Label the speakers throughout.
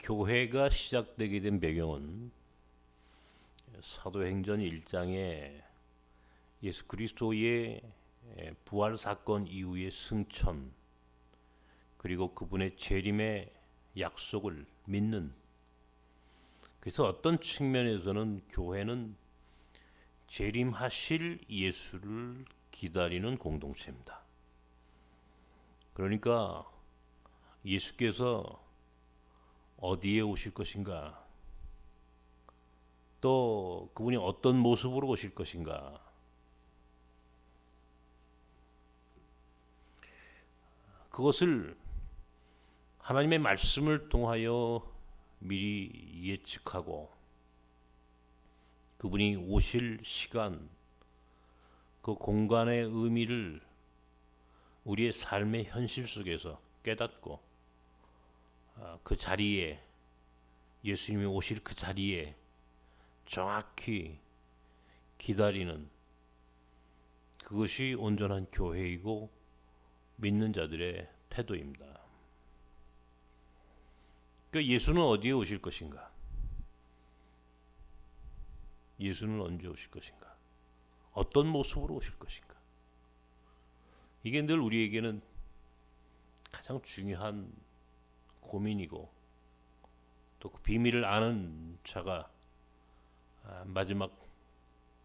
Speaker 1: 교회가 시작되게 된 배경은 사도행전 1장에 예수 그리스도의 부활 사건 이후의 승천, 그리고 그분의 재림의 약속을 믿는, 그래서 어떤 측면에서는 교회는 재림하실 예수를 기다리는 공동체입니다. 그러니까 예수께서 어디에 오실 것인가, 또 그분이 어떤 모습으로 오실 것인가, 그것을 하나님의 말씀을 통하여 미리 예측하고 그분이 오실 시간, 그 공간의 의미를 우리의 삶의 현실 속에서 깨닫고 그 자리에, 예수님이 오실 그 자리에 정확히 기다리는, 그것이 온전한 교회이고 믿는 자들의 태도입니다. 그러니까 예수는 어디에 오실 것인가? 예수는 언제 오실 것인가? 어떤 모습으로 오실 것인가? 이게 늘 우리에게는 가장 중요한 고민이고, 또 그 비밀을 아는 자가 마지막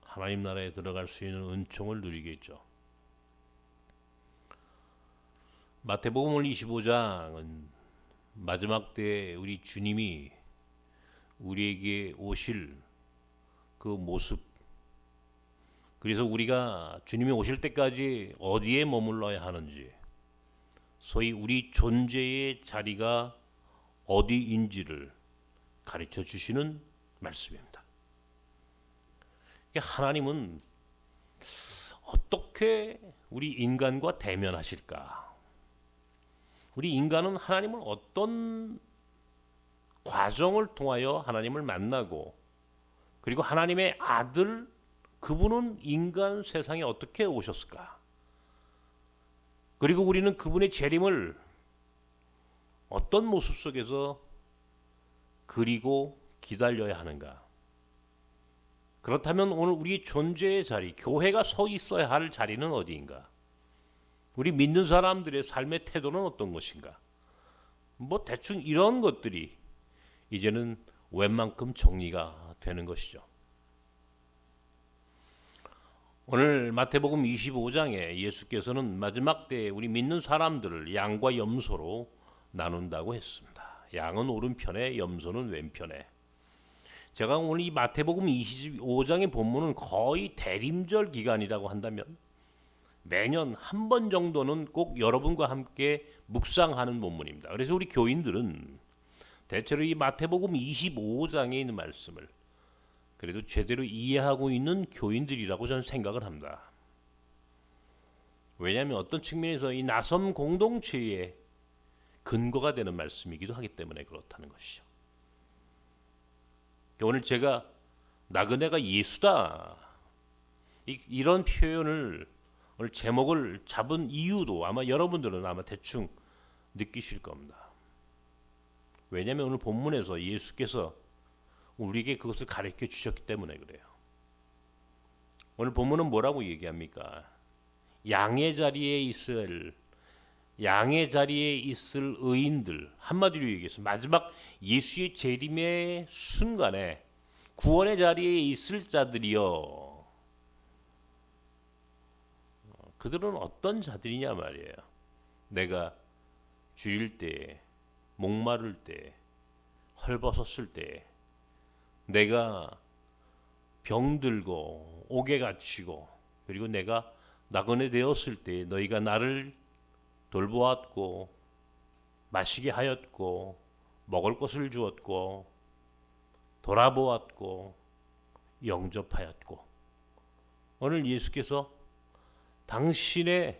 Speaker 1: 하나님 나라에 들어갈 수 있는 은총을 누리겠죠. 마태복음 25장은 마지막 때에 우리 주님이 우리에게 오실 그 모습, 그래서 우리가 주님이 오실 때까지 어디에 머물러야 하는지, 소위 우리 존재의 자리가 어디인지를 가르쳐 주시는 말씀입니다. 하나님은 어떻게 우리 인간과 대면하실까? 우리 인간은 하나님을 어떤 과정을 통하여 하나님을 만나고, 그리고 하나님의 아들, 그분은 인간 세상에 어떻게 오셨을까? 그리고 우리는 그분의 재림을 어떤 모습 속에서 그리고 기다려야 하는가? 그렇다면 오늘 우리 존재의 자리, 교회가 서 있어야 할 자리는 어디인가? 우리 믿는 사람들의 삶의 태도는 어떤 것인가? 대충 이런 것들이 이제는 웬만큼 정리가 되는 것이죠. 오늘 마태복음 25장에 예수께서는 마지막 때에 우리 믿는 사람들을 양과 염소로 나눈다고 했습니다. 양은 오른편에, 염소는 왼편에. 제가 오늘 이 마태복음 25장의 본문은 거의 대림절 기간이라고 한다면 매년 한 번 정도는 꼭 여러분과 함께 묵상하는 본문입니다. 그래서 우리 교인들은 대체로 이 마태복음 25장에 있는 말씀을 그래도 제대로 이해하고 있는 교인들이라고 저는 생각을 합니다. 왜냐하면 어떤 측면에서 이 나섬 공동체의 근거가 되는 말씀이기도 하기 때문에 그렇다는 것이죠. 오늘 제가 나그네가 예수다, 이런 표현을 오늘 제목을 잡은 이유도 아마 여러분들은 아마 대충 느끼실 겁니다. 왜냐하면 오늘 본문에서 예수께서 우리에게 그것을 가르쳐 주셨기 때문에 그래요. 오늘 본문은 뭐라고 얘기합니까? 양의 자리에 있을 의인들, 한마디로 얘기해서 마지막 예수의 재림의 순간에 구원의 자리에 있을 자들이요, 그들은 어떤 자들이냐 말이에요. 내가 주일 때, 목마를 때, 헐벗었을 때, 내가 병들고 옥에 갇히고, 그리고 내가 나그네 되었을 때 너희가 나를 돌보았고 마시게 하였고 먹을 것을 주었고 돌아보았고 영접하였고. 오늘 예수께서 당신이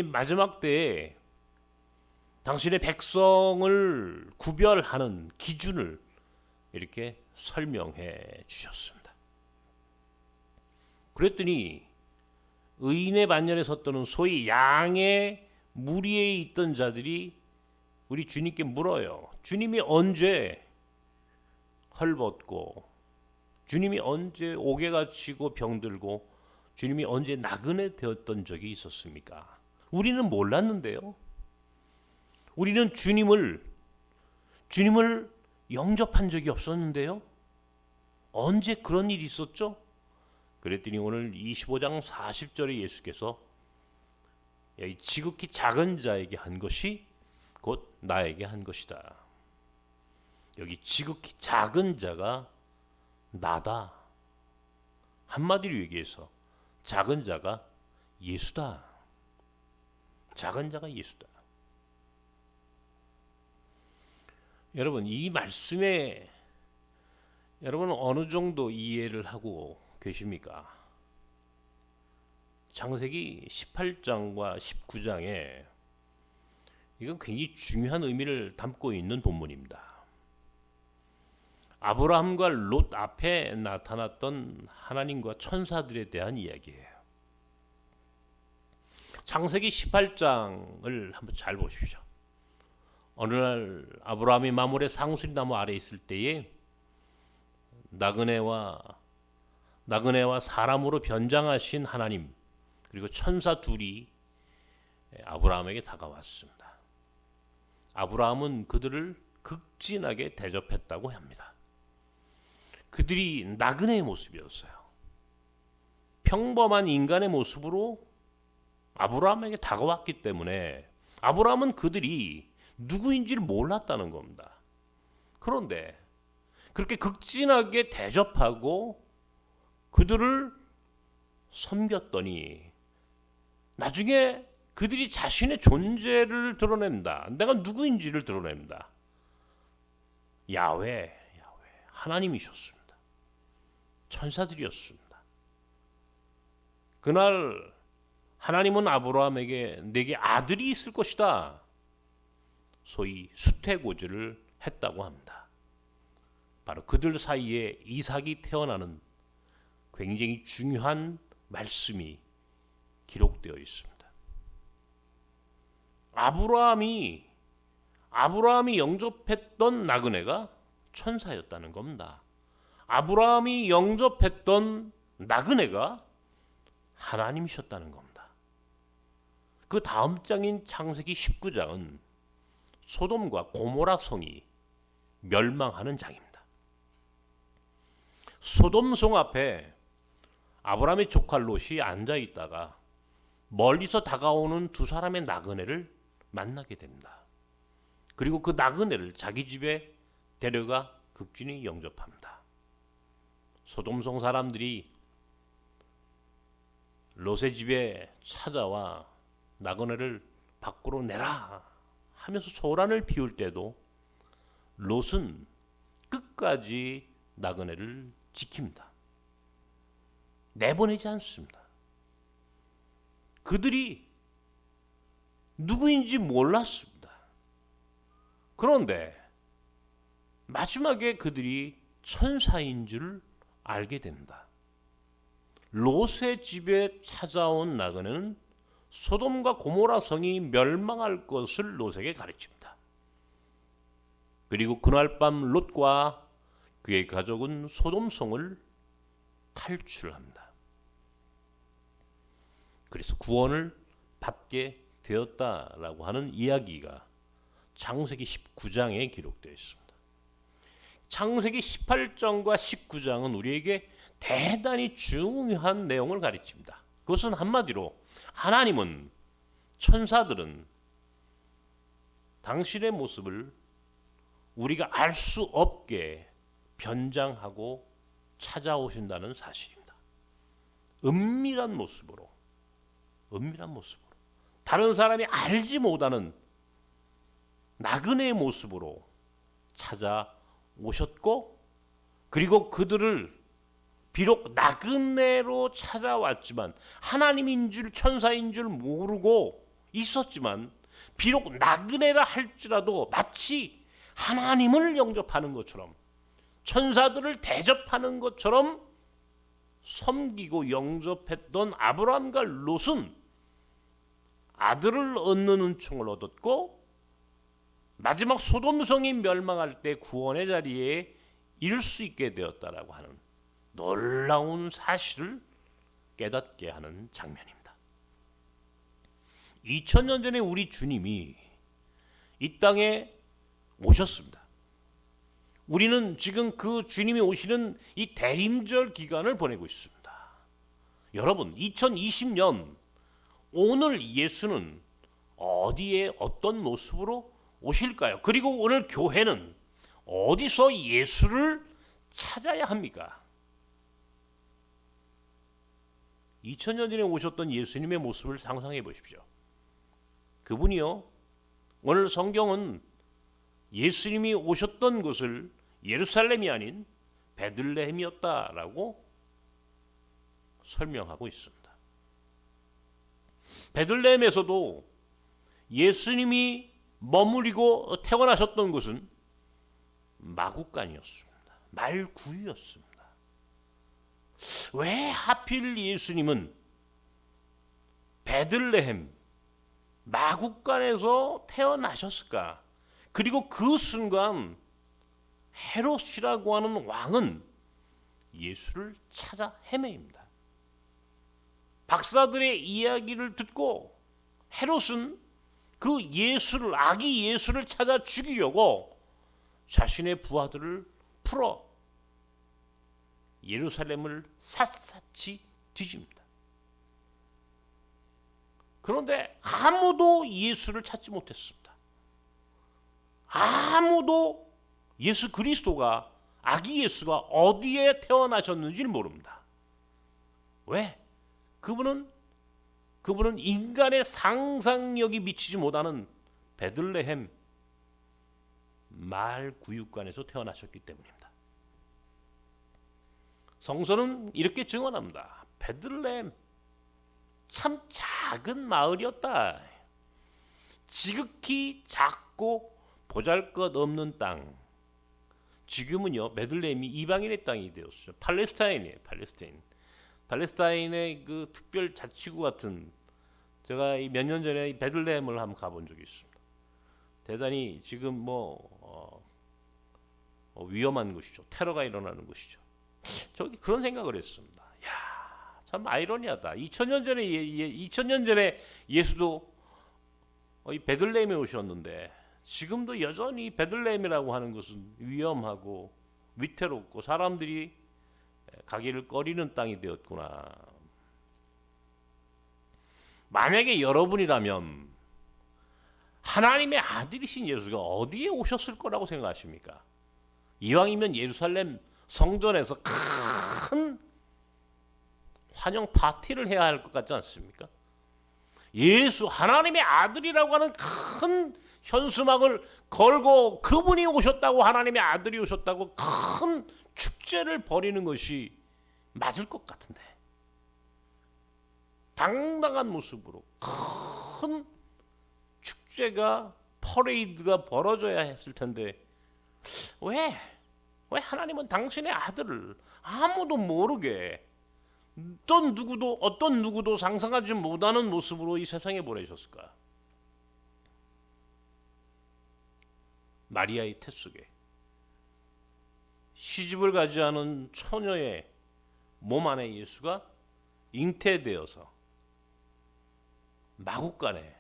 Speaker 1: 마지막 때에 당신의 백성을 구별하는 기준을 이렇게 설명해 주셨습니다. 그랬더니 의인의 반열에 섰던 소위 양의 무리에 있던 자들이 우리 주님께 물어요. 주님이 언제 헐벗고, 주님이 언제 옥에가 치고 병들고, 주님이 언제 나그네 되었던 적이 있었습니까? 우리는 몰랐는데요. 우리는 주님을 영접한 적이 없었는데요. 언제 그런 일이 있었죠? 그랬더니 오늘 25장 40절에 예수께서 여기 지극히 작은 자에게 한 것이 곧 나에게 한 것이다. 여기 지극히 작은 자가 나다. 한마디로 얘기해서 작은 자가 예수다. 작은 자가 예수다. 여러분, 이 말씀에 여러분은 어느 정도 이해를 하고 계십니까? 창세기 18장과 19장에 이건 굉장히 중요한 의미를 담고 있는 본문입니다. 아브라함과 롯 앞에 나타났던 하나님과 천사들에 대한 이야기예요. 창세기 18장을 한번 잘 보십시오. 어느 날 아브라함이 마물의 상수리 나무 아래 있을 때에 나그네와 사람으로 변장하신 하나님 그리고 천사 둘이 아브라함에게 다가왔습니다. 아브라함은 그들을 극진하게 대접했다고 합니다. 그들이 나그네의 모습이었어요. 평범한 인간의 모습으로 아브라함에게 다가왔기 때문에 아브라함은 그들이 누구인지를 몰랐다는 겁니다. 그런데 그렇게 극진하게 대접하고 그들을 섬겼더니 나중에 그들이 자신의 존재를 드러낸다. 내가 누구인지를 드러냅니다. 야훼, 하나님이셨습니다. 천사들이었습니다. 그날 하나님은 아브라함에게 내게 아들이 있을 것이다. 소위 수태고지를 했다고 합니다. 바로 그들 사이에 이삭이 태어나는 굉장히 중요한 말씀이 기록되어 있습니다. 아브라함이 영접했던 나그네가 천사였다는 겁니다. 아브라함이 영접했던 나그네가 하나님이셨다는 겁니다. 그 다음 장인 창세기 19장은 소돔과 고모라 성이 멸망하는 장입니다. 소돔 성 앞에 아브라함의 조카 롯이 앉아 있다가 멀리서 다가오는 두 사람의 나그네를 만나게 됩니다. 그리고 그 나그네를 자기 집에 데려가 극진히 영접합니다. 소돔성 사람들이 롯의 집에 찾아와 나그네를 밖으로 내라 하면서 소란을 피울 때도 롯은 끝까지 나그네를 지킵니다. 내보내지 않습니다. 그들이 누구인지 몰랐습니다. 그런데 마지막에 그들이 천사인 줄 알게 됩니다. 롯의 집에 찾아온 나그네는 소돔과 고모라 성이 멸망할 것을 롯에게 가르칩니다. 그리고 그날 밤 롯과 그의 가족은 소돔 성을 탈출합니다. 그래서 구원을 받게 되었다라고 하는 이야기가 창세기 19장에 기록되어 있습니다. 창세기 18장과 19장은 우리에게 대단히 중요한 내용을 가르칩니다. 그것은 한마디로 하나님은, 천사들은 당신의 모습을 우리가 알 수 없게 변장하고 찾아오신다는 사실입니다. 은밀한 모습으로 다른 사람이 알지 못하는 나그네의 모습으로 찾아오셨고, 그리고 그들을 비록 나그네로 찾아왔지만 하나님인 줄 천사인 줄 모르고 있었지만 비록 나그네라 할지라도 마치 하나님을 영접하는 것처럼 천사들을 대접하는 것처럼 섬기고 영접했던 아브라함과 롯은 아들을 얻는 은총을 얻었고 마지막 소돔성이 멸망할 때 구원의 자리에 이를 수 있게 되었다라고 하는 놀라운 사실을 깨닫게 하는 장면입니다. 2000년 전에 우리 주님이 이 땅에 오셨습니다. 우리는 지금 그 주님이 오시는 이 대림절 기간을 보내고 있습니다. 여러분, 2020년 오늘 예수는 어디에 어떤 모습으로 오실까요? 그리고 오늘 교회는 어디서 예수를 찾아야 합니까? 2000년 전에 오셨던 예수님의 모습을 상상해 보십시오. 그분이요, 오늘 성경은 예수님이 오셨던 곳을 예루살렘이 아닌 베들레헴이었다라고 설명하고 있습니다. 베들레헴에서도 예수님이 머무리고 태어나셨던 곳은 마구간이었습니다. 말구유였습니다. 왜 하필 예수님은 베들레헴 마구간에서 태어나셨을까? 그리고 그 순간 헤롯이라고 하는 왕은 예수를 찾아 헤매입니다. 박사들의 이야기를 듣고 헤롯은 그 예수를, 아기 예수를 찾아 죽이려고 자신의 부하들을 풀어 예루살렘을 샅샅이 뒤집니다. 그런데 아무도 예수를 찾지 못했습니다. 아무도 예수 그리스도가, 아기 예수가 어디에 태어나셨는지를 모릅니다. 왜? 그분은 인간의 상상력이 미치지 못하는 베들레헴 말구유관에서 태어나셨기 때문입니다. 성서는 이렇게 증언합니다. 베들레헴 참 작은 마을이었다. 지극히 작고 보잘것없는 땅. 지금은요, 베들레헴이 이방인의 땅이 되었죠. 팔레스타인이에요. 팔레스타인의 그 특별 자치구 같은, 제가 몇 년 전에 베들레헴을 한번 가본 적이 있습니다. 대단히 지금 위험한 곳이죠. 테러가 일어나는 곳이죠. 저기 그런 생각을 했습니다. 야, 참 아이러니하다. 2000년 전에 예수도 이 베들레헴에 오셨는데 지금도 여전히 베들레헴이라고 하는 것은 위험하고 위태롭고 사람들이 가기를 꺼리는 땅이 되었구나. 만약에 여러분이라면 하나님의 아들이신 예수가 어디에 오셨을 거라고 생각하십니까? 이왕이면 예루살렘 성전에서 큰 환영 파티를 해야 할 것 같지 않습니까? 예수, 하나님의 아들이라고 하는 큰 현수막을 걸고 그분이 오셨다고, 하나님의 아들이 오셨다고 큰 축제를 벌이는 것이 맞을 것 같은데, 당당한 모습으로 큰 축제가, 퍼레이드가 벌어져야 했을 텐데 왜 하나님은 당신의 아들을 아무도 모르게 어떤 누구도 상상하지 못하는 모습으로 이 세상에 보내셨을까? 마리아의 태 속에 시집을 가지 않은 처녀의 몸 안에 예수가 잉태되어서 마구간에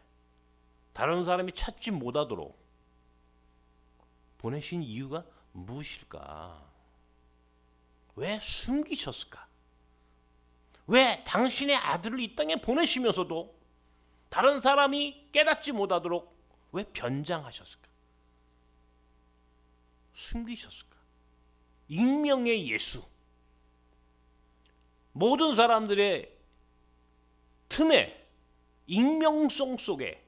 Speaker 1: 다른 사람이 찾지 못하도록 보내신 이유가 무엇일까? 왜 숨기셨을까? 왜 당신의 아들을 이 땅에 보내시면서도 다른 사람이 깨닫지 못하도록 왜 변장하셨을까? 숨기셨을까? 익명의 예수, 모든 사람들의 틈에, 익명성 속에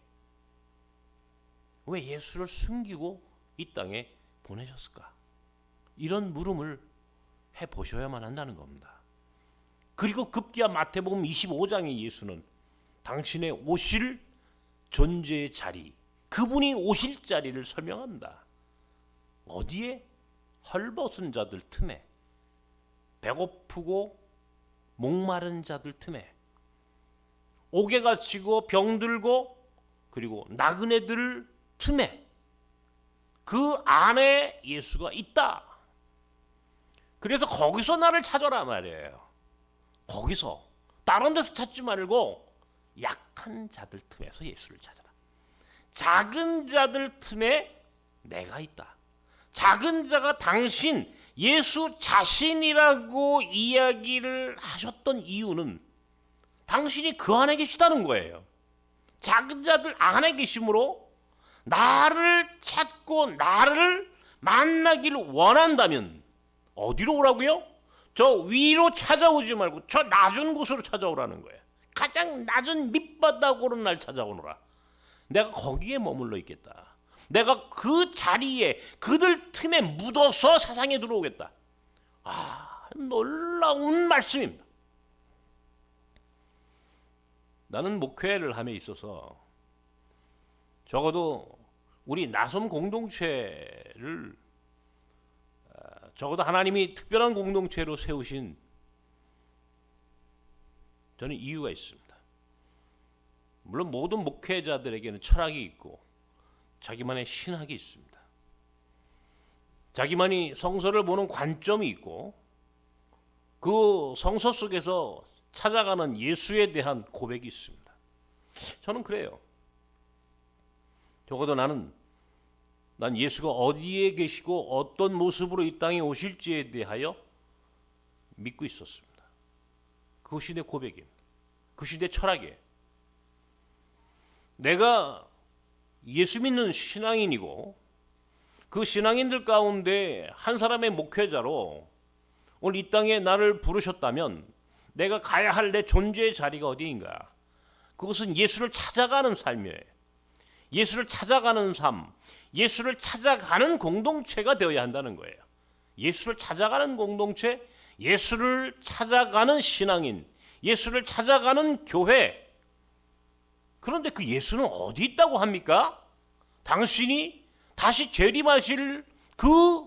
Speaker 1: 왜 예수를 숨기고 이 땅에 보내셨을까? 이런 물음을 해보셔야만 한다는 겁니다. 그리고 급기야 마태복음 25장의 예수는 당신의 오실 존재의 자리, 그분이 오실 자리를 설명합니다. 어디에? 헐벗은 자들 틈에, 배고프고 목마른 자들 틈에, 옥에 갇히고 병들고 그리고 나그네들 틈에 그 안에 예수가 있다. 그래서 거기서 나를 찾아라 말이에요. 거기서, 다른 데서 찾지 말고 약한 자들 틈에서 예수를 찾아라. 작은 자들 틈에 내가 있다. 작은 자가 당신 예수 자신이라고 이야기를 하셨던 이유는 당신이 그 안에 계시다는 거예요. 작은 자들 안에 계심으로 나를 찾고 나를 만나기를 원한다면 어디로 오라고요? 저 위로 찾아오지 말고 저 낮은 곳으로 찾아오라는 거예요. 가장 낮은 밑바닥으로 날 찾아오너라. 내가 거기에 머물러 있겠다. 내가 그 자리에 그들 틈에 묻어서 세상에 들어오겠다. 놀라운 말씀입니다. 나는 목회를 함에 있어서 적어도 우리 나섬 공동체를 적어도 하나님이 특별한 공동체로 세우신 저는 이유가 있습니다. 물론 모든 목회자들에게는 철학이 있고 자기만의 신학이 있습니다. 자기만이 성서를 보는 관점이 있고 그 성서 속에서 찾아가는 예수에 대한 고백이 있습니다. 저는 그래요. 적어도 난 예수가 어디에 계시고 어떤 모습으로 이 땅에 오실지에 대하여 믿고 있었습니다. 그것이 내 고백입니다. 그것이 내 철학이에요. 내가 예수 믿는 신앙인이고 그 신앙인들 가운데 한 사람의 목회자로 오늘 이 땅에 나를 부르셨다면 내가 가야 할 내 존재의 자리가 어디인가? 그것은 예수를 찾아가는 삶이에요. 예수를 찾아가는 삶, 예수를 찾아가는 공동체가 되어야 한다는 거예요. 예수를 찾아가는 공동체, 예수를 찾아가는 신앙인, 예수를 찾아가는 교회. 그런데 그 예수는 어디 있다고 합니까? 당신이 다시 재림하실 그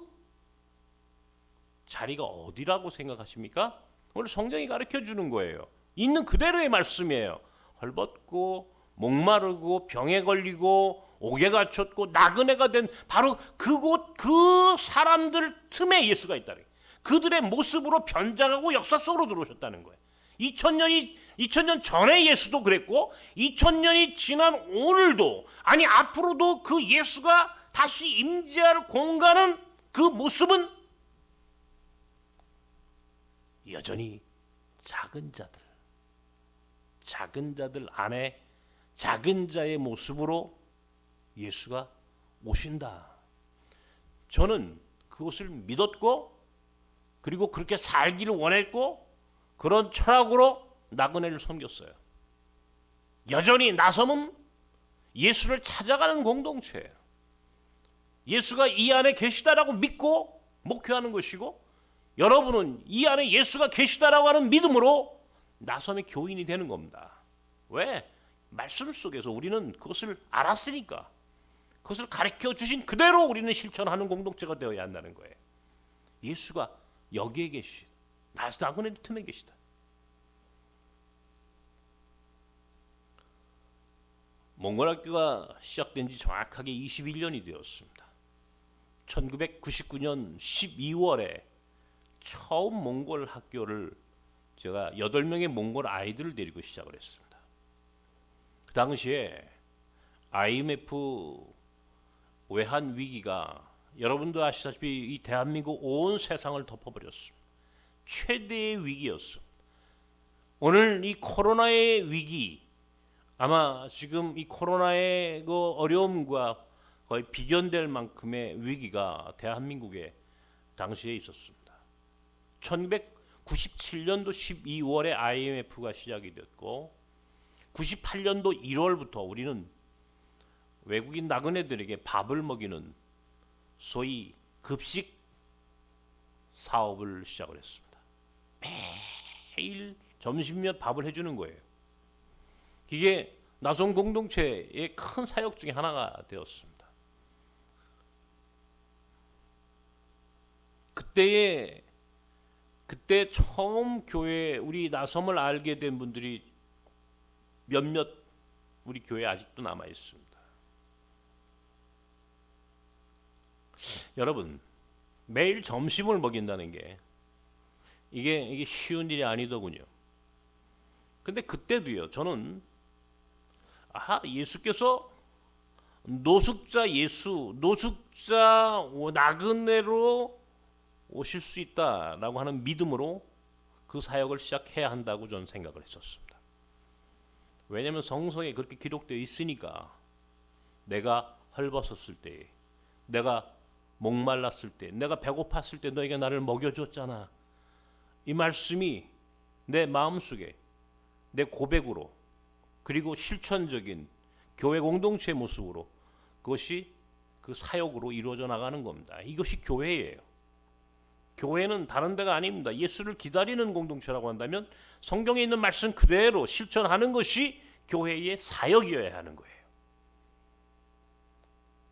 Speaker 1: 자리가 어디라고 생각하십니까? 오늘 성경이 가르쳐 주는 거예요. 있는 그대로의 말씀이에요. 헐벗고 목마르고 병에 걸리고 옥에 갇혔고 나그네가 된 바로 그곳 그 사람들 틈에 예수가 있다는 거예요. 그들의 모습으로 변장하고 역사 속으로 들어오셨다는 거예요. 2000년 전에 예수도 그랬고 2000년이 지난 오늘도 아니 앞으로도 그 예수가 다시 임재할 공간은 그 모습은 여전히 작은 자들 안에 작은 자의 모습으로 예수가 오신다. 저는 그것을 믿었고 그리고 그렇게 살기를 원했고 그런 철학으로 나그네를 섬겼어요. 여전히 나섬은 예수를 찾아가는 공동체예요. 예수가 이 안에 계시다라고 믿고 목회하는 것이고 여러분은 이 안에 예수가 계시다라고 하는 믿음으로 나섬의 교인이 되는 겁니다. 왜? 말씀 속에서 우리는 그것을 알았으니까 그것을 가르쳐 주신 그대로 우리는 실천하는 공동체가 되어야 한다는 거예요. 예수가 여기에 계시, 나그네 틈에 계시다. 몽골학교가 시작된 지 정확하게 21년이 되었습니다. 1999년 12월에 처음 몽골 학교를 제가 8명의 몽골 아이들을 데리고 시작을 했습니다. 그 당시에 IMF 외환 위기가 여러분도 아시다시피 이 대한민국 온 세상을 덮어버렸습니다. 최대의 위기였습니다. 오늘 이 코로나의 위기, 아마 지금 이 코로나의 그 어려움과 거의 비견될 만큼의 위기가 대한민국에 당시에 있었습니다. 1997년도 12월에 IMF가 시작이 됐고 98년도 1월부터 우리는 외국인 나그네들에게 밥을 먹이는 소위 급식 사업을 시작을 했습니다. 매일 점심몇 밥을 해주는 거예요. 이게 나섬 공동체의 큰 사역 중에 하나가 되었습니다. 그때 처음 교회 우리 나섬을 알게 된 분들이 몇몇 우리 교회에 아직도 남아 있습니다. 여러분, 매일 점심을 먹인다는 게 이게 쉬운 일이 아니더군요. 근데 그때도요, 저는 예수께서 노숙자 나그네로 오실 수 있다라고 하는 믿음으로 그 사역을 시작해야 한다고 저는 생각을 했었습니다. 왜냐하면 성서에 그렇게 기록되어 있으니까. 내가 헐벗었을 때, 내가 목말랐을 때, 내가 배고팠을 때 너희가 나를 먹여줬잖아. 이 말씀이 내 마음속에 내 고백으로, 그리고 실천적인 교회 공동체 모습으로, 그것이 그 사역으로 이루어져 나가는 겁니다. 이것이 교회예요. 교회는 다른 데가 아닙니다. 예수를 기다리는 공동체라고 한다면 성경에 있는 말씀 그대로 실천하는 것이 교회의 사역이어야 하는 거예요.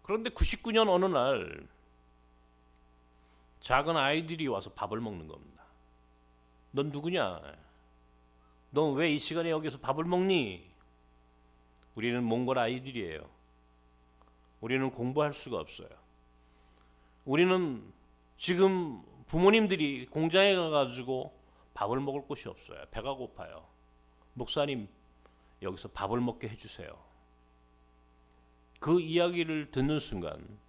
Speaker 1: 그런데 99년 어느 날 작은 아이들이 와서 밥을 먹는 겁니다. 넌 누구냐? 넌 왜 이 시간에 여기서 밥을 먹니? 우리는 몽골 아이들이에요. 우리는 공부할 수가 없어요. 우리는 지금 부모님들이 공장에 가가지고 밥을 먹을 곳이 없어요. 배가 고파요. 목사님, 여기서 밥을 먹게 해주세요. 그 이야기를 듣는 순간,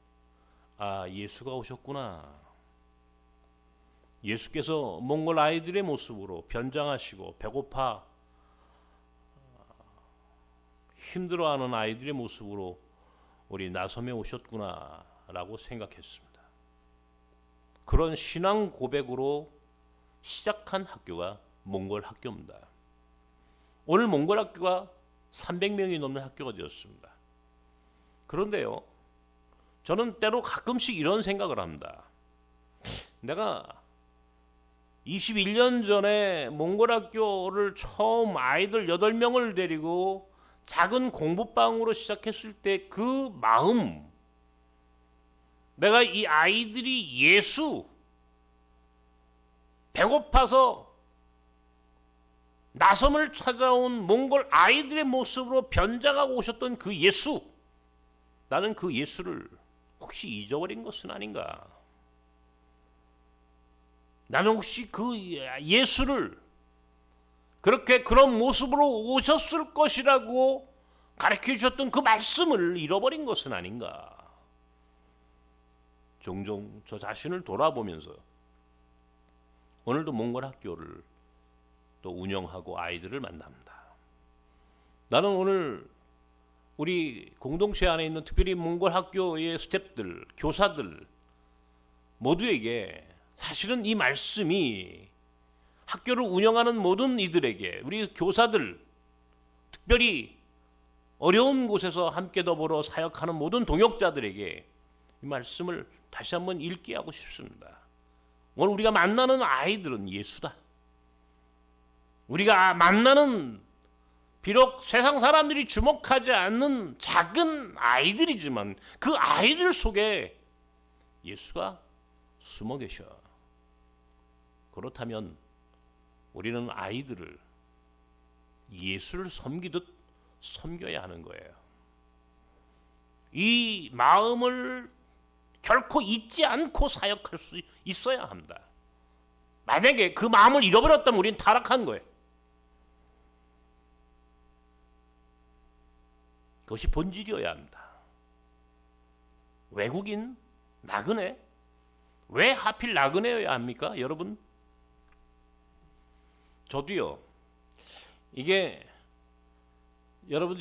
Speaker 1: 예수가 오셨구나. 예수께서 몽골 아이들의 모습으로 변장하시고 배고파 힘들어하는 아이들의 모습으로 우리 나섬에 오셨구나 라고 생각했습니다. 그런 신앙 고백으로 시작한 학교가 몽골 학교입니다. 오늘 몽골 학교가 300명이 넘는 학교가 되었습니다. 그런데요, 저는 때로 가끔씩 이런 생각을 합니다. 내가 21년 전에 몽골 학교를 처음 아이들 8명을 데리고 작은 공부방으로 시작했을 때 그 마음, 내가 이 아이들이 예수, 배고파서 나섬을 찾아온 몽골 아이들의 모습으로 변장하고 오셨던 그 예수, 나는 그 예수를 혹시 잊어버린 것은 아닌가? 나는 혹시 그 예수를 그렇게 그런 모습으로 오셨을 것이라고 가르쳐 주셨던 그 말씀을 잃어버린 것은 아닌가? 종종 저 자신을 돌아보면서 오늘도 몽골 학교를 또 운영하고 아이들을 만납니다. 나는 오늘 우리 공동체 안에 있는 특별히 몽골 학교의 스태프들, 교사들 모두에게 사실은 이 말씀이 학교를 운영하는 모든 이들에게, 우리 교사들, 특별히 어려운 곳에서 함께 더불어 사역하는 모든 동역자들에게 이 말씀을 다시 한번 읽게 하고 싶습니다. 오늘 우리가 만나는 아이들은 예수다. 우리가 만나는 비록 세상 사람들이 주목하지 않는 작은 아이들이지만 그 아이들 속에 예수가 숨어 계셔. 그렇다면 우리는 아이들을 예수를 섬기듯 섬겨야 하는 거예요. 이 마음을 결코 잊지 않고 사역할 수 있어야 합니다. 만약에 그 마음을 잃어버렸다면 우리는 타락한 거예요. 그것이 본질이어야 합니다. 외국인, 나그네, 왜 하필 나그네여야 합니까? 여러분, 저도요, 이게 여러분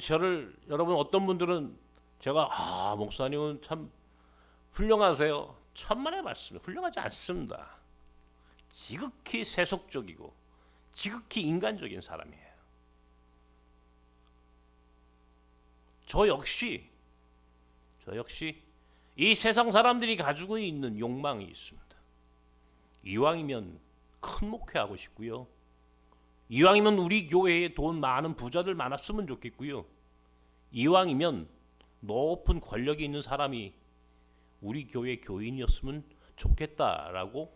Speaker 1: 어떤 분들은 제가 목사님은 참 훌륭하세요. 천만의 말씀, 훌륭하지 않습니다. 지극히 세속적이고 지극히 인간적인 사람이에요. 저 역시 이 세상 사람들이 가지고 있는 욕망이 있습니다. 이왕이면 큰 목회하고 싶고요. 이왕이면 우리 교회에 돈 많은 부자들 많았으면 좋겠고요. 이왕이면 높은 권력이 있는 사람이 우리 교회 교인이었으면 좋겠다라고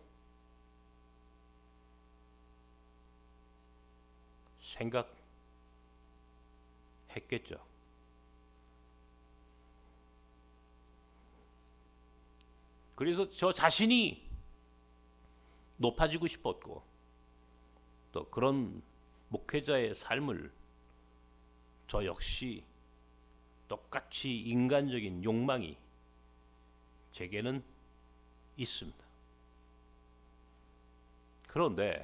Speaker 1: 생각했겠죠. 그래서 저 자신이 높아지고 싶었고 또 그런 목회자의 삶을 저 역시 똑같이 인간적인 욕망이 제게는 있습니다. 그런데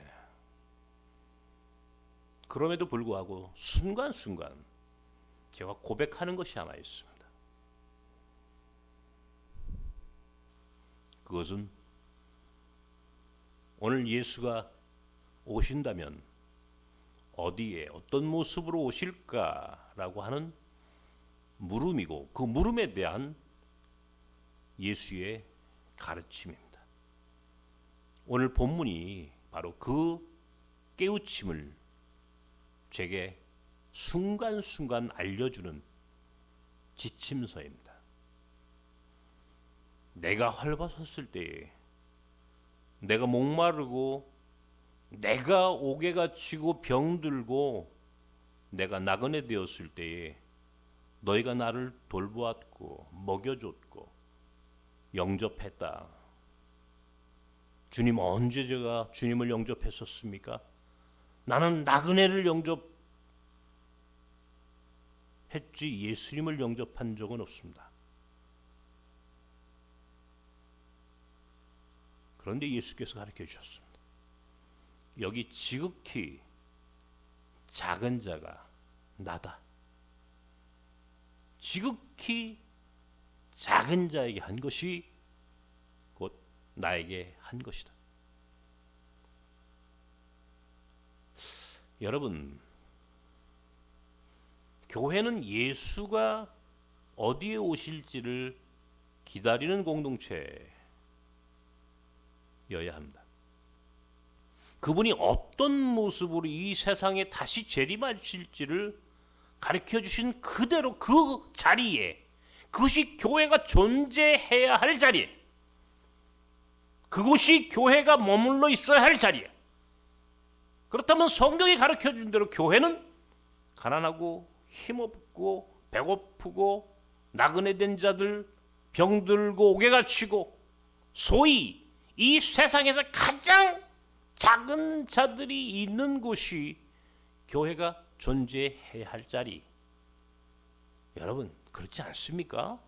Speaker 1: 그럼에도 불구하고 순간순간 제가 고백하는 것이 하나 있습니다. 그것은 오늘 예수가 오신다면 어디에 어떤 모습으로 오실까라고 하는 물음이고 그 물음에 대한 예수의 가르침입니다. 오늘 본문이 바로 그 깨우침을 제게 순간순간 알려주는 지침서입니다. 내가 헐벗었을 때에, 내가 목마르고 내가 옥에가 치고 병들고 내가 나그네 되었을 때에 너희가 나를 돌보았고 먹여줬고 영접했다. 주님, 언제 제가 주님을 영접했었습니까? 나는 나그네를 영접했지 예수님을 영접한 적은 없습니다. 그런데 예수께서 가르쳐 주셨습니다. 여기 지극히 작은 자가 나다. 지극히 작은 자에게 한 것이 곧 나에게 한 것이다. 여러분, 교회는 예수가 어디에 오실지를 기다리는 공동체여야 합니다. 그분이 어떤 모습으로 이 세상에 다시 재림하실지를 가르쳐 주신 그대로 그 자리에, 그것이 교회가 존재해야 할 자리에, 그곳이 교회가 머물러 있어야 할 자리에, 그렇다면 성경이 가르쳐 준 대로 교회는 가난하고 힘없고 배고프고 나그네 된 자들, 병들고 옥에 갇히고 소위 이 세상에서 가장 작은 자들이 있는 곳이 교회가 존재해야 할 자리. 여러분, 그렇지 않습니까?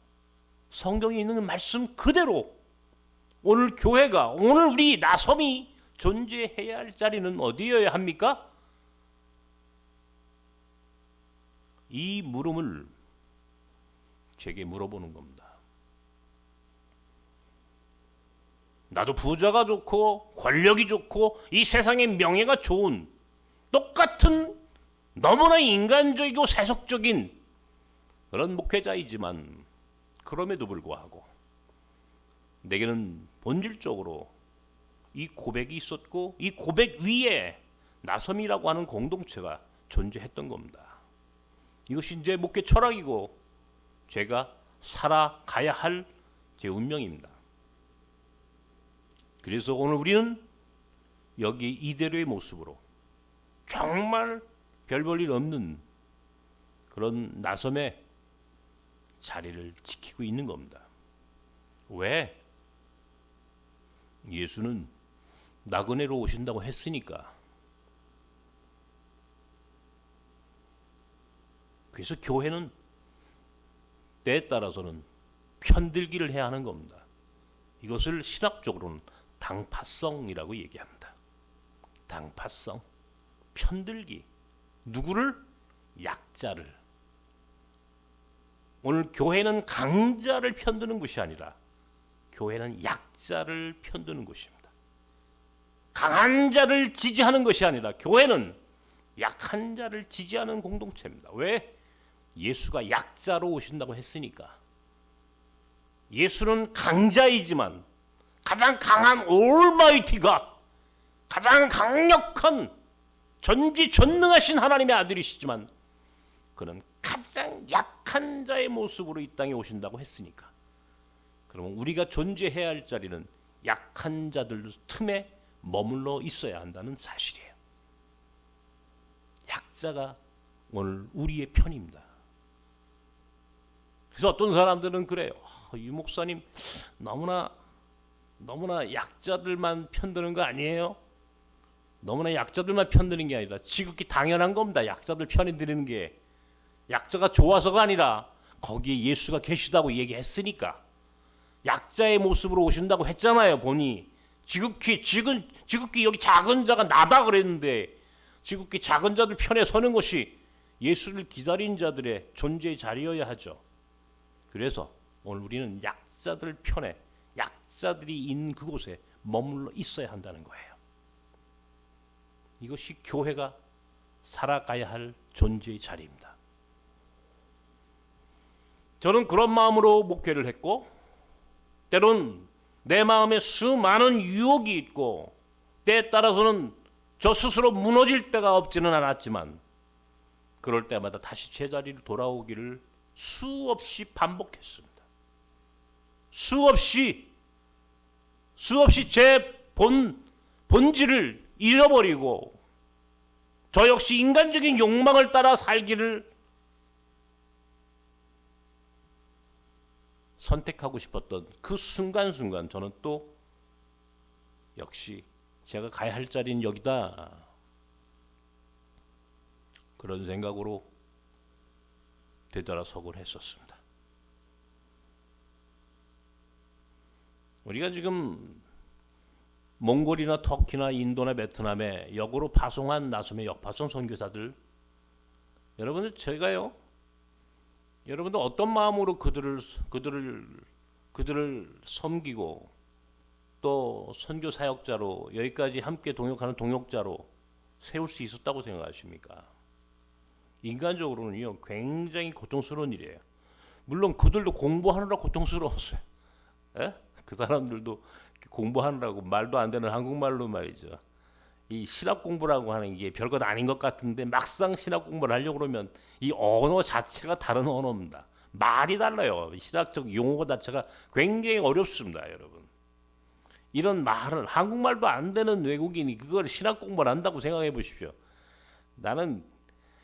Speaker 1: 성경에 있는 말씀 그대로 오늘 교회가, 오늘 우리 나섬이 존재해야 할 자리는 어디여야 합니까? 이 물음을 제게 물어보는 겁니다. 나도 부자가 좋고 권력이 좋고 이 세상의 명예가 좋은 똑같은 너무나 인간적이고 세속적인 그런 목회자이지만 그럼에도 불구하고 내게는 본질적으로 이 고백이 있었고 이 고백 위에 나섬이라고 하는 공동체가 존재했던 겁니다. 이것이 이제 목회 철학이고 제가 살아가야 할 제 운명입니다. 그래서 오늘 우리는 여기 이대로의 모습으로 정말 별 볼 일 없는 그런 나섬의 자리를 지키고 있는 겁니다. 왜? 예수는 나그네로 오신다고 했으니까. 그래서 교회는 때에 따라서는 편들기를 해야 하는 겁니다. 이것을 신학적으로는 당파성이라고 얘기합니다. 당파성, 편들기. 누구를? 약자를. 오늘 교회는 강자를 편드는 것이 아니라 교회는 약자를 편드는 것입니다. 강한 자를 지지하는 것이 아니라 교회는 약한 자를 지지하는 공동체입니다. 왜? 예수가 약자로 오신다고 했으니까. 예수는 강자이지만 가장 강한 올마이티 갓, 가장 강력한 전지전능하신 하나님의 아들이시지만 그는 가장 약한 자의 모습으로 이 땅에 오신다고 했으니까, 그러면 우리가 존재해야 할 자리는 약한 자들 틈에 머물러 있어야 한다는 사실이에요. 약자가 오늘 우리의 편입니다. 그래서 어떤 사람들은 그래요. 유 목사님 너무나 너무나 약자들만 편드는 거 아니에요? 너무나 약자들만 편드는 게 아니라 지극히 당연한 겁니다. 약자들 편에 드는 게 약자가 좋아서가 아니라 거기에 예수가 계시다고 얘기했으니까 약자의 모습으로 오신다고 했잖아요. 보니 지극히 여기 작은 자가 나다 그랬는데 지극히 작은 자들 편에 서는 것이 예수를 기다린 자들의 존재의 자리여야 하죠. 그래서 오늘 우리는 약자들 편에 약자들이 있는 그곳에 머물러 있어야 한다는 거예요. 이것이 교회가 살아가야 할 존재의 자리입니다. 저는 그런 마음으로 목회를 했고 때론 내 마음에 수많은 유혹이 있고 때에 따라서는 저 스스로 무너질 때가 없지는 않았지만 그럴 때마다 다시 제자리로 돌아오기를 수없이 반복했습니다. 수없이 제 본질을 잃어버리고 저 역시 인간적인 욕망을 따라 살기를 선택하고 싶었던 그 순간순간 저는 또 역시 제가 가야 할 자리는 여기다. 그런 생각으로 되돌아서곤 했었습니다. 우리가 지금 몽골이나 터키나 인도나 베트남에 역으로 파송한 나섬의 역파송 선교사들, 여러분들 제가요, 여러분들 어떤 마음으로 그들을 섬기고 또 선교 사역자로 여기까지 함께 동역하는 동역자로 세울 수 있었다고 생각하십니까? 인간적으로는요 굉장히 고통스러운 일이에요. 물론 그들도 공부하느라 고통스러웠어요. 에? 그 사람들도 공부하느라고 말도 안 되는 한국말로 말이죠. 이 신학 공부라고 하는 게 별것 아닌 것 같은데 막상 신학 공부를 하려고 그러면 이 언어 자체가 다른 언어입니다. 말이 달라요. 신학적 용어 자체가 굉장히 어렵습니다, 여러분. 이런 말을 한국말도 안 되는 외국인이 그걸 신학 공부를 한다고 생각해 보십시오. 나는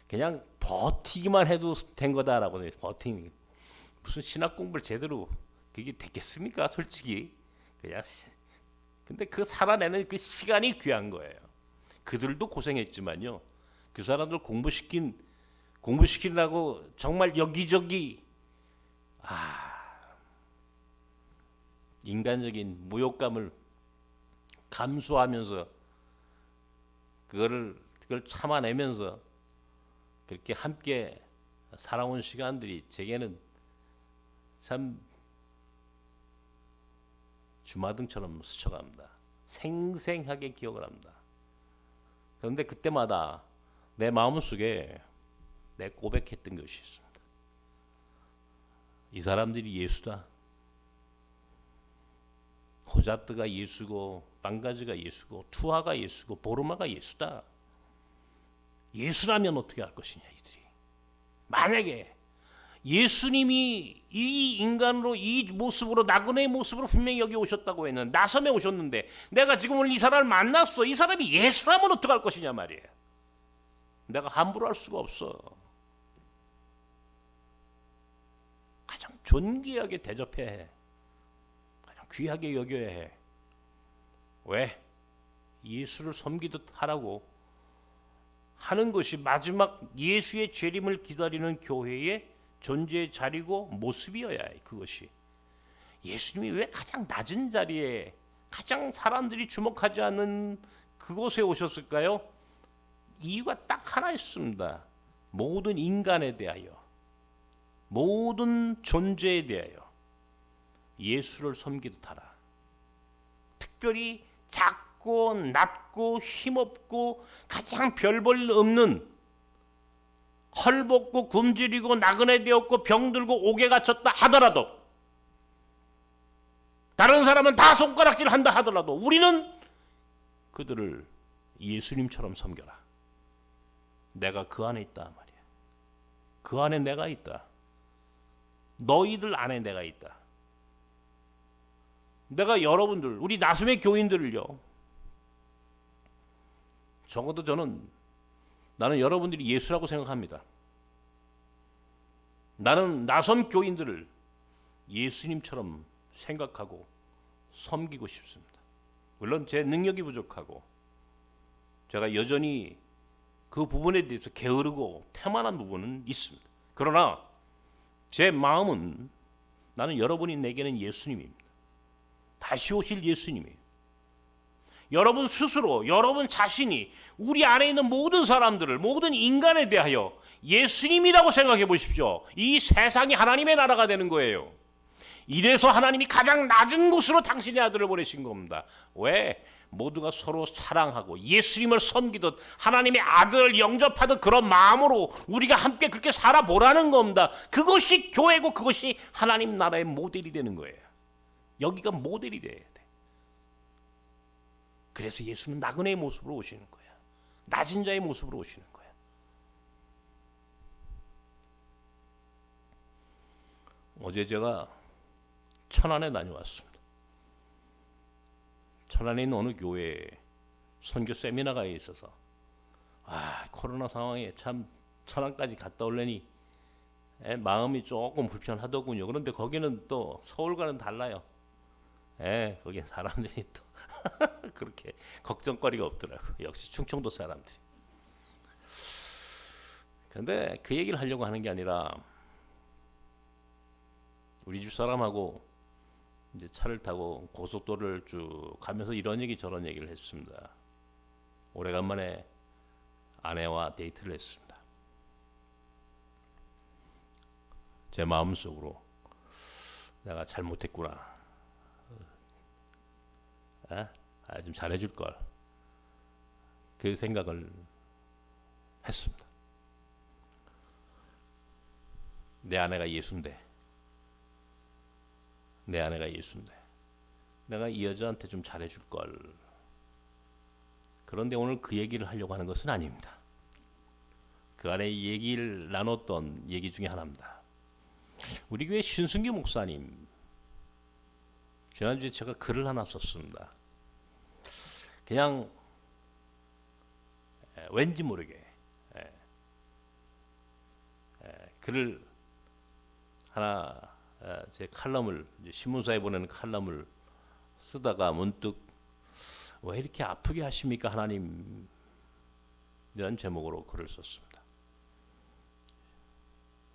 Speaker 1: 그냥 버티기만 해도 된 거다라고 생각해요. 버티기. 무슨 신학 공부를 제대로 그게 됐겠습니까? 솔직히. 그냥 근데 그 살아내는 그 시간이 귀한 거예요. 그들도 고생했지만요. 그 사람들 공부시키려고 정말 여기저기 인간적인 모욕감을 감수하면서 그걸 참아내면서 그렇게 함께 살아온 시간들이 제게는 참 주마등처럼 스쳐갑니다. 생생하게 기억을 합니다. 그런데 그때마다 내 마음속에 내 고백했던 것이 있습니다. 이 사람들이 예수다. 호자뜨가 예수고 빵가지가 예수고 투하가 예수고 보르마가 예수다. 예수라면 어떻게 할 것이냐 이들이. 만약에 예수님이 이 인간으로 이 모습으로 나그네의 모습으로 분명히 여기 오셨다고 했는데 나섬에 오셨는데 내가 지금 오늘 이 사람을 만났어. 이 사람이 예수라면 어떻게 할 것이냐 말이에요. 내가 함부로 할 수가 없어. 가장 존귀하게 대접해야 해. 가장 귀하게 여겨야 해. 왜? 예수를 섬기듯 하라고 하는 것이 마지막 예수의 재림을 기다리는 교회의 존재의 자리고 모습이어야 해. 그것이 예수님이 왜 가장 낮은 자리에 가장 사람들이 주목하지 않는 그곳에 오셨을까요? 이유가 딱 하나 있습니다. 모든 인간에 대하여, 모든 존재에 대하여 예수를 섬기듯 하라. 특별히 작고 낮고 힘없고 가장 별 볼 없는 헐벗고 굶주리고 나그네 되었고 병들고 옥에 갇혔다 하더라도 다른 사람은 다 손가락질 한다 하더라도 우리는 그들을 예수님처럼 섬겨라. 내가 그 안에 있다 말이야. 그 안에 내가 있다. 너희들 안에 내가 있다. 내가 여러분들 우리 나섬의 교인들을요. 적어도 나는 여러분들이 예수라고 생각합니다. 나는 나섬 교인들을 예수님처럼 생각하고 섬기고 싶습니다. 물론 제 능력이 부족하고 제가 여전히 그 부분에 대해서 게으르고 태만한 부분은 있습니다. 그러나 제 마음은 나는 여러분이 내게는 예수님입니다. 다시 오실 예수님이에요. 여러분 스스로, 여러분 자신이 우리 안에 있는 모든 사람들을, 모든 인간에 대하여 예수님이라고 생각해 보십시오. 이 세상이 하나님의 나라가 되는 거예요. 이래서 하나님이 가장 낮은 곳으로 당신의 아들을 보내신 겁니다. 왜? 모두가 서로 사랑하고 예수님을 섬기듯 하나님의 아들을 영접하듯 그런 마음으로 우리가 함께 그렇게 살아보라는 겁니다. 그것이 교회고 그것이 하나님 나라의 모델이 되는 거예요. 여기가 모델이 돼야 돼. 그래서 예수는 나그네의 모습으로 오시는 거야. 낮은 자의 모습으로 오시는 거야. 어제 제가 천안에 다녀왔습니다. 천안에 있는 어느 교회에 선교 세미나가 있어서 코로나 상황에 참 천안까지 갔다 올려니 마음이 조금 불편하더군요. 그런데 거기는 또 서울과는 달라요. 거기 사람들이 또 그렇게 걱정거리가 없더라고. 역시 충청도 사람들이. 그런데 그 얘기를 하려고 하는 게 아니라 우리 집 사람하고 이제 차를 타고 고속도로를 쭉 가면서 이런 얘기 저런 얘기를 했습니다. 오래간만에 아내와 데이트를 했습니다. 제 마음속으로 내가 잘못했구나. 좀 잘해줄 걸. 그 생각을 했습니다. 내 아내가 예수인데, 내가 이 여자한테 좀 잘해줄 걸. 그런데 오늘 그 얘기를 하려고 하는 것은 아닙니다. 그 안에 얘기를 나눴던 얘기 중에 하나입니다. 우리 교회 신승규 목사님, 지난주에 제가 글을 하나 썼습니다. 그냥 왠지 모르게 글을 하나, 제 칼럼을, 신문사에 보내는 칼럼을 쓰다가 문득 왜 이렇게 아프게 하십니까 하나님, 이런 제목으로 글을 썼습니다.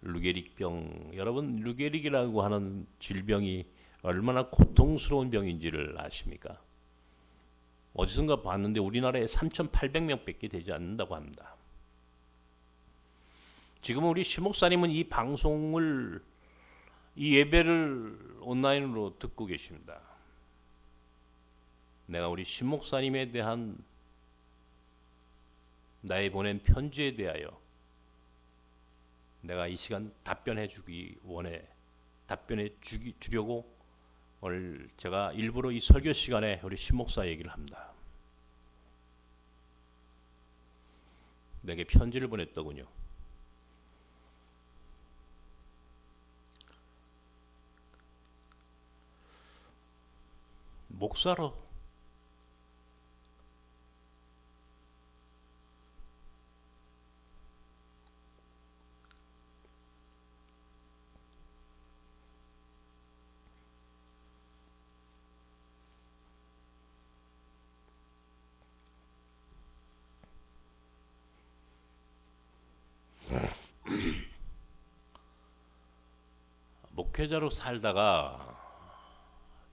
Speaker 1: 루게릭병, 여러분 루게릭이라고 하는 질병이 얼마나 고통스러운 병인지를 아십니까? 어디선가 봤는데 우리나라에 3,800명밖에 되지 않는다고 합니다. 지금 우리 시 목사님은 이 방송을, 이 예배를 온라인으로 듣고 계십니다. 내가 우리 시 목사님에 대한 나의 보낸 편지에 대하여 내가 이 시간 답변해 주려고 오늘 제가 일부러 이 설교 시간에 우리 시 목사 얘기를 합니다. 내게 편지를 보냈더군요. 목사로 목회자로 살다가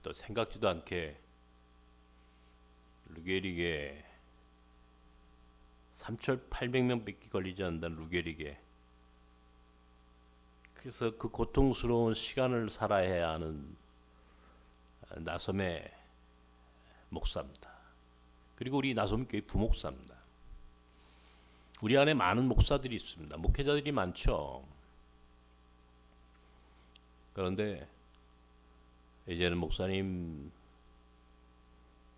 Speaker 1: 또 생각지도 않게 루게릭에 3,800명밖에 걸리지 않는다는 루게릭에, 그래서 그 고통스러운 시간을 살아야 하는 나섬의 목사입니다. 그리고 우리 나섬교회 부목사입니다. 우리 안에 많은 목사들이 있습니다. 목회자들이 많죠. 그런데 이제는 목사님,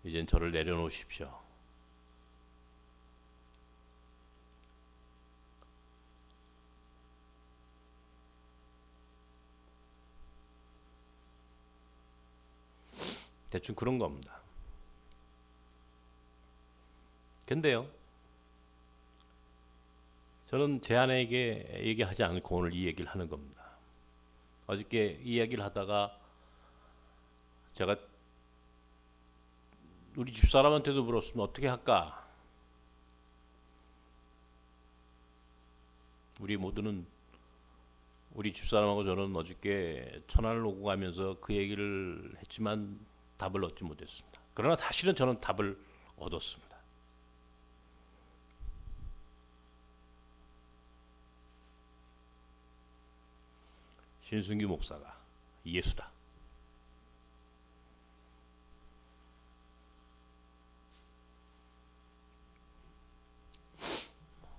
Speaker 1: 이젠 저를 내려놓으십시오. 대충 그런 겁니다. 근데요, 저는 제 아내에게 얘기하지 않고 오늘 이 얘기를 하는 겁니다. 어저께 이 얘기를 하다가 제가 우리 집사람한테도 물었으면 어떻게 할까? 우리 모두는 우리 집사람하고 저는 어저께 천안을 오고 가면서 그 얘기를 했지만 답을 얻지 못했습니다. 그러나 사실은 저는 답을 얻었습니다. 신순규 목사가 예수다.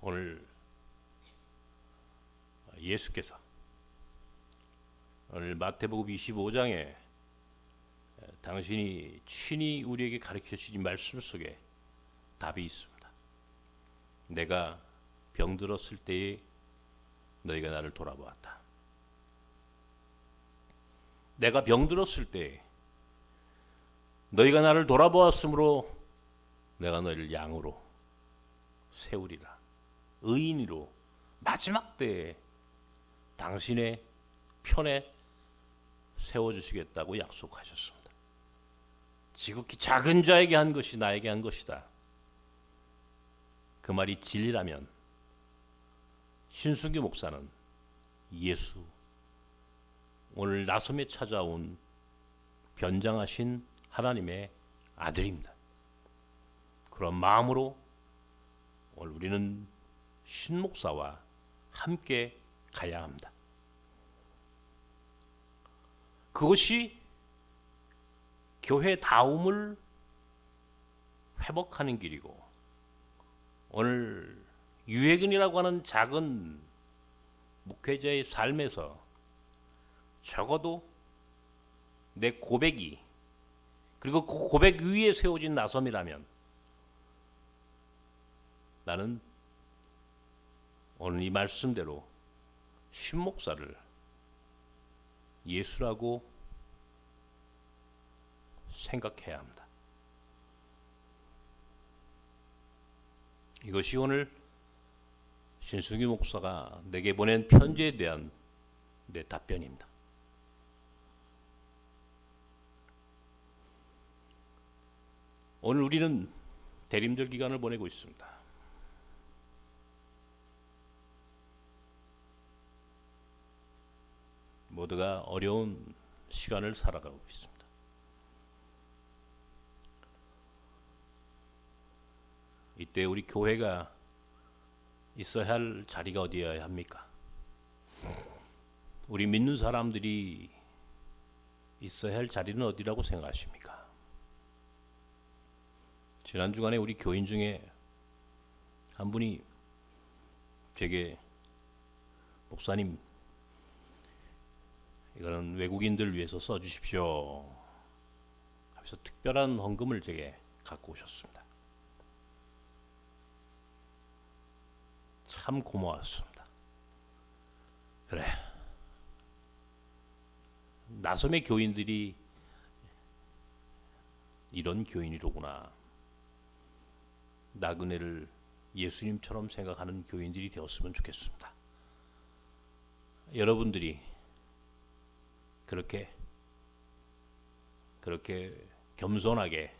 Speaker 1: 오늘 예수께서 오늘 마태복음 25장에 당신이 친히 우리에게 가르쳐 주신 말씀 속에 답이 있습니다. 내가 병들었을 때에 너희가 나를 돌아보았다. 내가 병들었을 때에 너희가 나를 돌아보았으므로 내가 너희를 양으로 세우리라. 의인으로 마지막 때에 당신의 편에 세워주시겠다고 약속하셨습니다. 지극히 작은 자에게 한 것이 나에게 한 것이다. 그 말이 진리라면 신순규 목사는 예수, 오늘 나섬에 찾아온 변장하신 하나님의 아들입니다. 그런 마음으로 오늘 우리는 신 목사와 함께 가야 합니다. 그것이 교회다움을 회복하는 길이고, 오늘 유해근이라고 하는 작은 목회자의 삶에서 적어도 내 고백이, 그리고 그 고백 위에 세워진 나섬이라면 나는 오늘 이 말씀대로 신목사를 예수라고 생각해야 합니다. 이것이 오늘 신순규 목사가 내게 보낸 편지에 대한 내 답변입니다. 오늘 우리는 대림절 기간을 보내고 있습니다. 모두가 어려운 시간을 살아가고 있습니다. 이때 우리 교회가 있어야 할 자리가 어디여야 합니까? 우리 믿는 사람들이 있어야 할 자리는 어디라고 생각하십니까? 지난 주간에 우리 교인 중에 한 분이 제게 목사님, 이거는 외국인들 위해서 써주십시오 하면서 특별한 헌금을 제게 갖고 오셨습니다. 참 고마웠습니다. 그래, 나섬의 교인들이 이런 교인이로구나. 나그네를 예수님처럼 생각하는 교인들이 되었으면 좋겠습니다. 여러분들이 그렇게 겸손하게,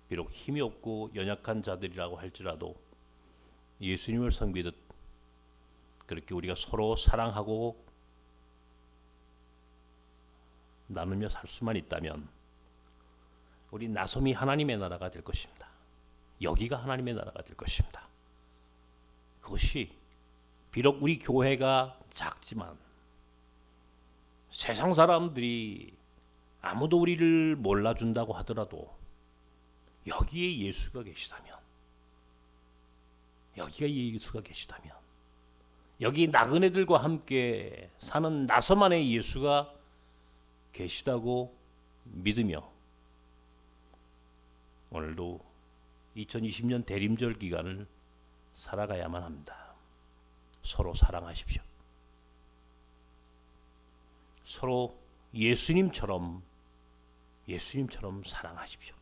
Speaker 1: 비록 힘이 없고 연약한 자들이라고 할지라도 예수님을 섬기듯 그렇게 우리가 서로 사랑하고 나누며 살 수만 있다면 우리 나섬이 하나님의 나라가 될 것입니다. 여기가 하나님의 나라가 될 것입니다. 그것이 비록 우리 교회가 작지만 세상 사람들이 아무도 우리를 몰라준다고 하더라도 여기에 예수가 계시다면, 여기 나그네들과 함께 사는 나섬 안에 예수가 계시다고 믿으며 오늘도 2020년 대림절 기간을 살아가야만 합니다. 서로 사랑하십시오. 서로 예수님처럼 사랑하십시오.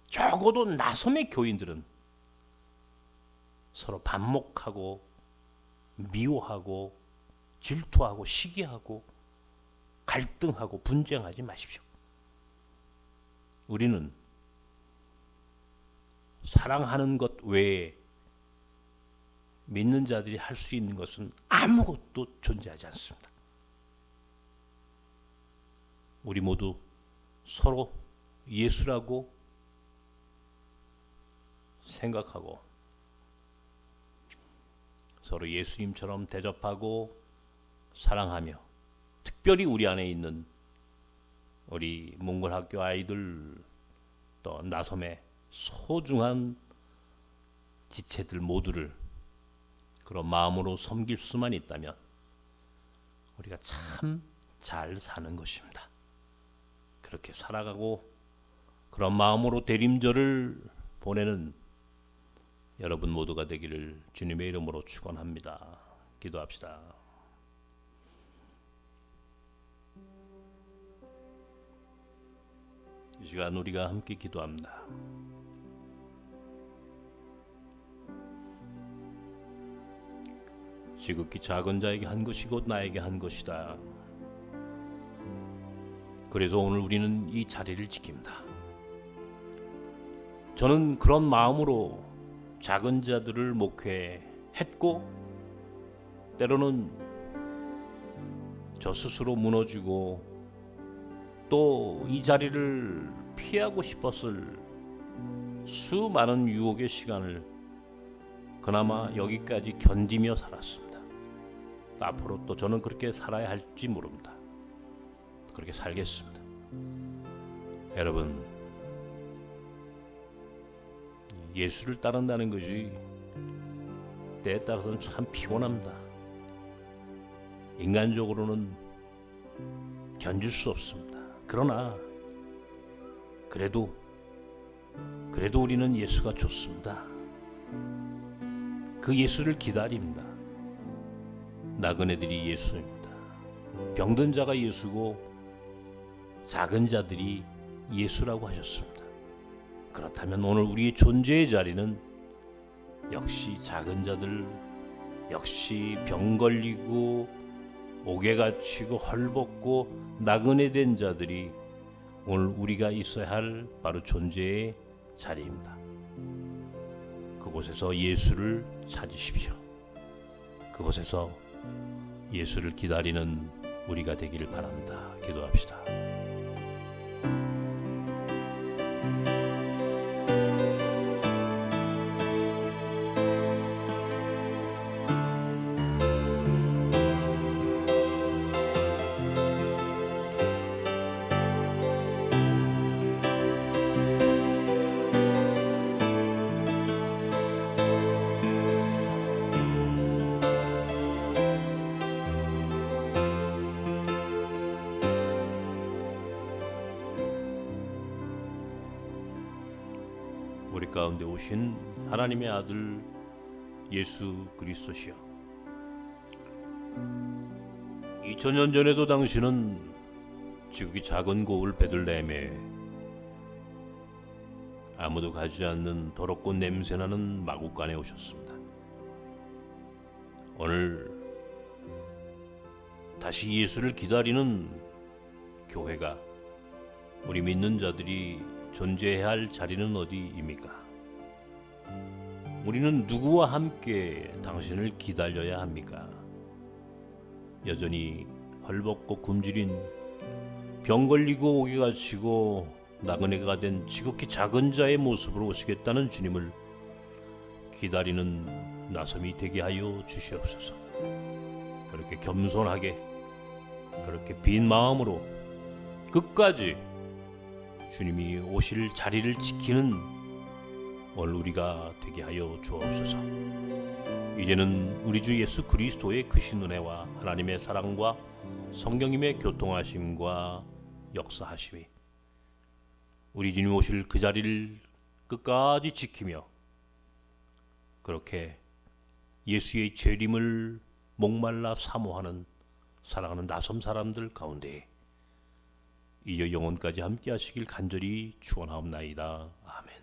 Speaker 1: 적어도 나섬의 교인들은 서로 반목하고 미워하고 질투하고 시기하고 갈등하고 분쟁하지 마십시오. 우리는 사랑하는 것 외에 믿는 자들이 할 수 있는 것은 아무것도 존재하지 않습니다. 우리 모두 서로 예수라고 생각하고 서로 예수님처럼 대접하고 사랑하며, 특별히 우리 안에 있는 우리 몽골학교 아이들, 또 나섬의 소중한 지체들 모두를 그런 마음으로 섬길 수만 있다면 우리가 참 잘 사는 것입니다. 그렇게 살아가고 그런 마음으로 대림절을 보내는 여러분 모두가 되기를 주님의 이름으로 축원합니다. 기도합시다. 이 시간 우리가 함께 기도합니다. 지극히 작은 자에게 한 것이 곧 나에게 한 것이다. 그래서 오늘 우리는 이 자리를 지킵니다. 저는 그런 마음으로 작은 자들을 목회했고, 때로는 저 스스로 무너지고 또 이 자리를 피하고 싶었을 수많은 유혹의 시간을 그나마 여기까지 견디며 살았습니다. 앞으로 또 저는 그렇게 살아야 할지 모릅니다. 그렇게 살겠습니다. 여러분, 예수를 따른다는 것이 때에 따라서는 참 피곤합니다. 인간적으로는 견딜 수 없습니다. 그러나 그래도 우리는 예수가 좋습니다. 그 예수를 기다립니다. 나그네들이 예수입니다. 병든 자가 예수고 작은 자들이 예수라고 하셨습니다. 그렇다면 오늘 우리의 존재의 자리는 역시 작은 자들, 역시 병 걸리고 옥에 갇히고 헐벗고 나그네 된 자들이 오늘 우리가 있어야 할 바로 존재의 자리입니다. 그곳에서 예수를 찾으십시오. 그곳에서 예수를 기다리는 우리가 되기를 바랍니다. 기도합시다. 우리 가운데 오신 하나님의 아들 예수 그리스도시여, 2000년 전에도 당신은 지극히 작은 고을 베들레헴에 아무도 가지 않는 더럽고 냄새나는 마구간에 오셨습니다. 오늘 다시 예수를 기다리는 교회가, 우리 믿는 자들이 존재해야 할 자리는 어디입니까? 우리는 누구와 함께 당신을 기다려야 합니까? 여전히 헐벗고 굶주린, 병 걸리고 옥에 갇히고 나그네가 된 지극히 작은 자의 모습으로 오시겠다는 주님을 기다리는 나섬이 되게 하여 주시옵소서. 그렇게 겸손하게, 그렇게 빈 마음으로 끝까지 주님이 오실 자리를 지키는 오늘 우리가 되게 하여 주옵소서. 이제는 우리 주 예수 그리스도의 크신 은혜와 하나님의 사랑과 성령님의 교통하심과 역사하심이 우리 주님 오실 그 자리를 끝까지 지키며 그렇게 예수의 재림을 목말라 사모하는 사랑하는 나섬 사람들 가운데 이제 영원까지 함께 하시길 간절히 축원하옵나이다. 아멘.